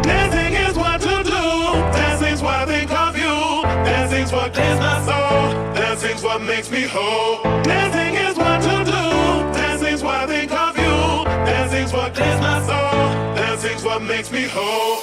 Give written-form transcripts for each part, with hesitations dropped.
Dancing is what to do. Dancing's what I think of you. Dancing's what clears my soul. Dancing's what makes me whole. Dancing is what to do. Dancing's what I think of you. Dancing's what clears my soul. Dancing's what makes me whole.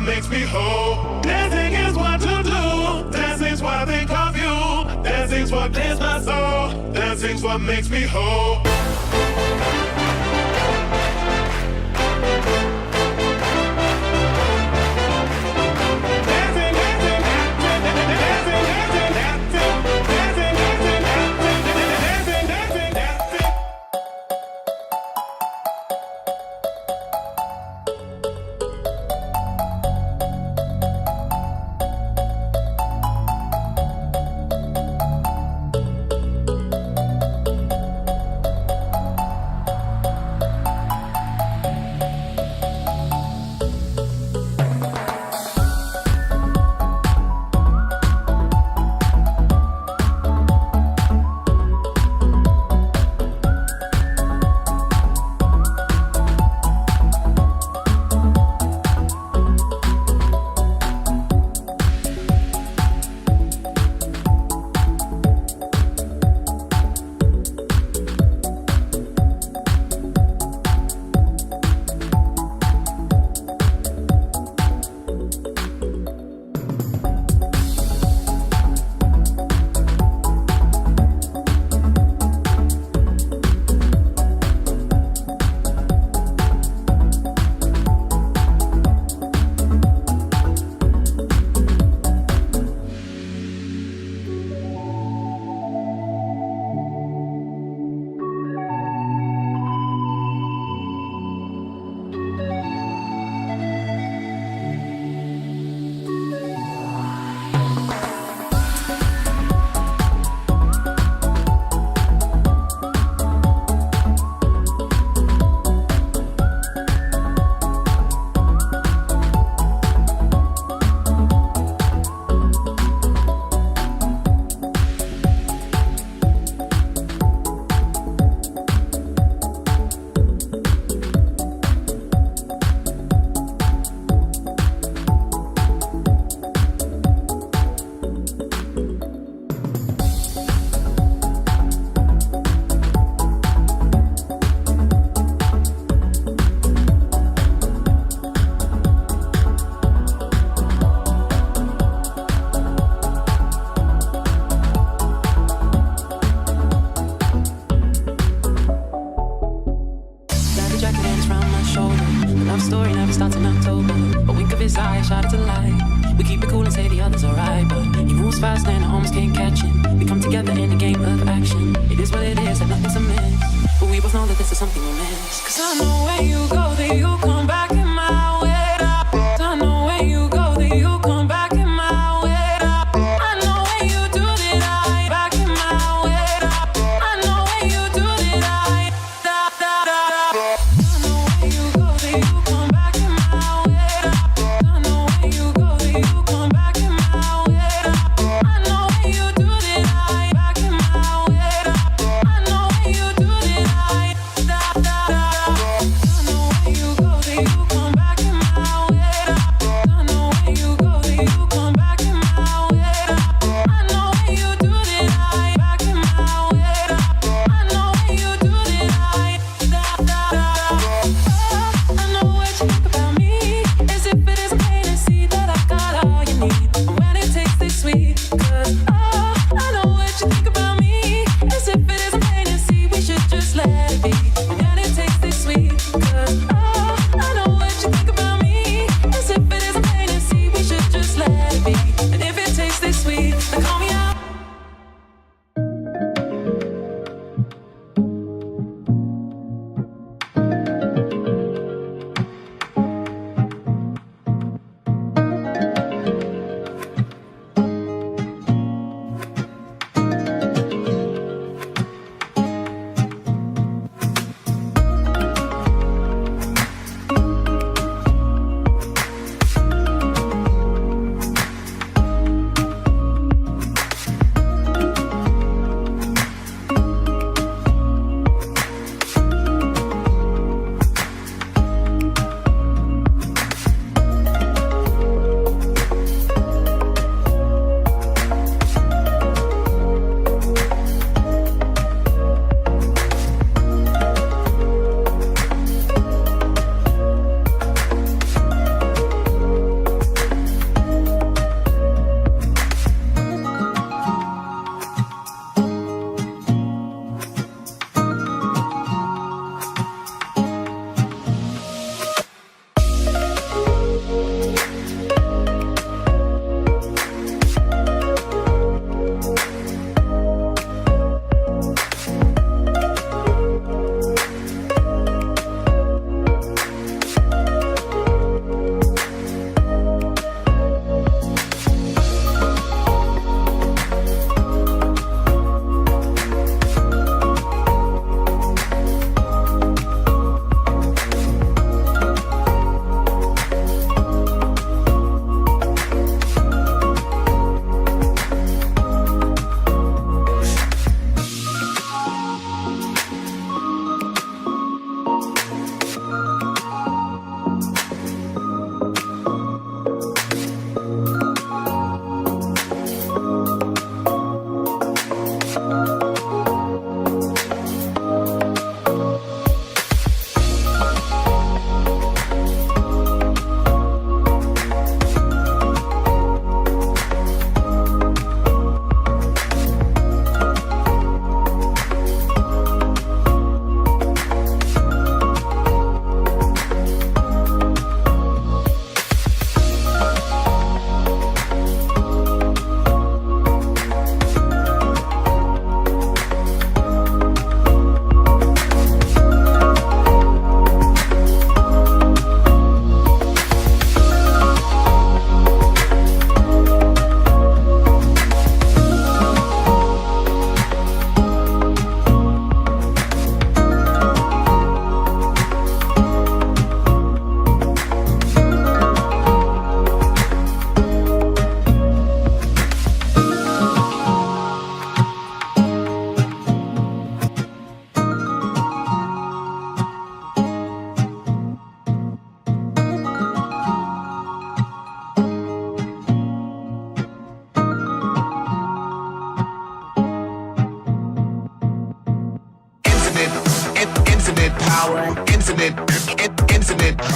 Makes me whole. Dancing is what to do. Dancing's what I think of you. Dancing's what clears my soul. Dancing's what makes me whole.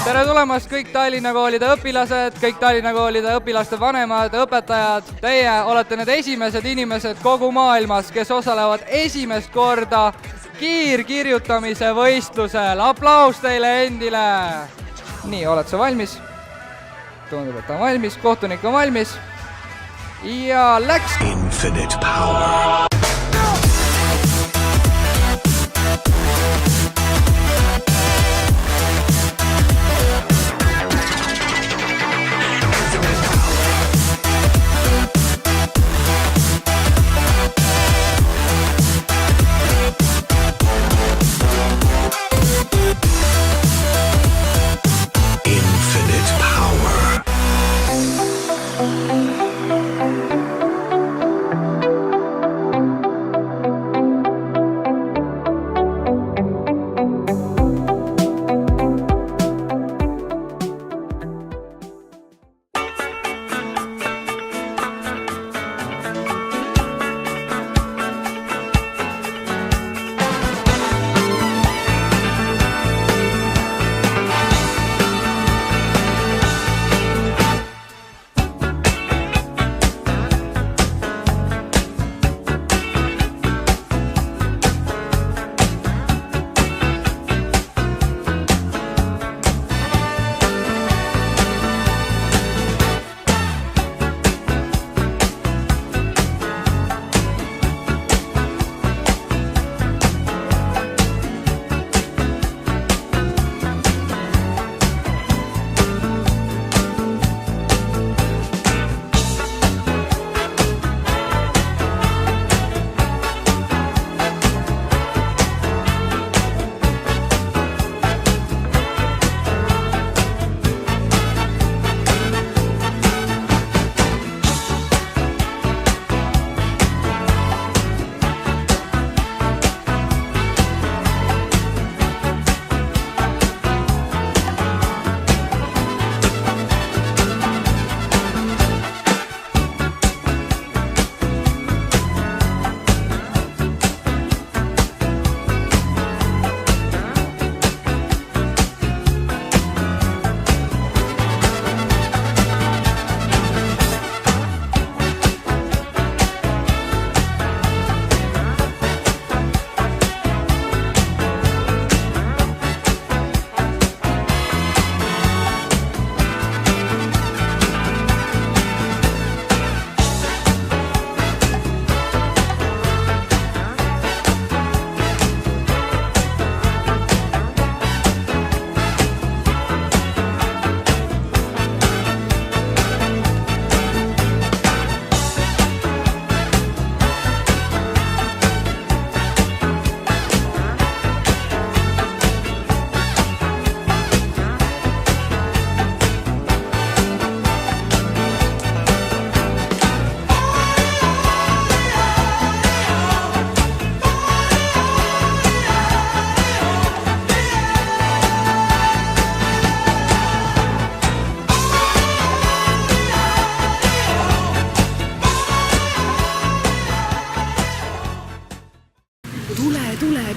tere tulemast kõik Tallinna koolide õpilased, kõik Tallinna koolide õpilaste vanemad, õpetajad. Teie olete need esimesed inimesed kogu maailmas, kes osalevad esimest korda kiirkirjutamise võistlusel. Aplaus teile endile! Nii, oled sa valmis? Tundub, et on valmis, kohtunik on valmis. Ja läks! Infinite power.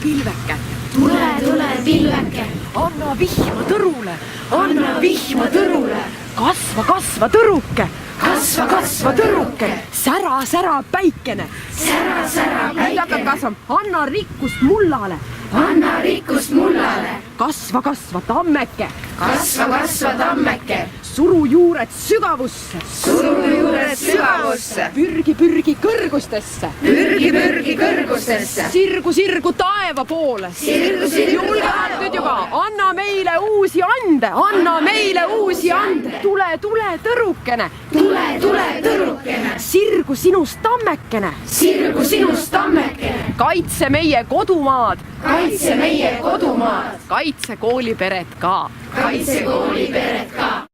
pilveke. Tule pilveke. Anna vihma tõrule. Anna vihma tõrule. Kasva tõruke. Kasva tõruke. Sära päikene. Sära Nüüd hakkab päikene. kasvama. Anna rikkust mullale. Anna rikkust mullale. Kasva tammeke. Kasva tammeke. Suru juured sügavusse. Suru juured sügavusse. Pürgi kõrgustesse. Pürgi kõrgustesse. Sirgu taeva poole. Sirgu Julgevad nüüd juba. Anna meile uusi ande. Anna meile uusi ande. Tule tõrukene. Tule tõrukene. Sirgu sinust tammekene. Sirgu sinust tammekene. Kaitse meie kodumaad. Kaitse meie kodumaad. Kaitse kooliperet ka. Kaitse kooliperet ka.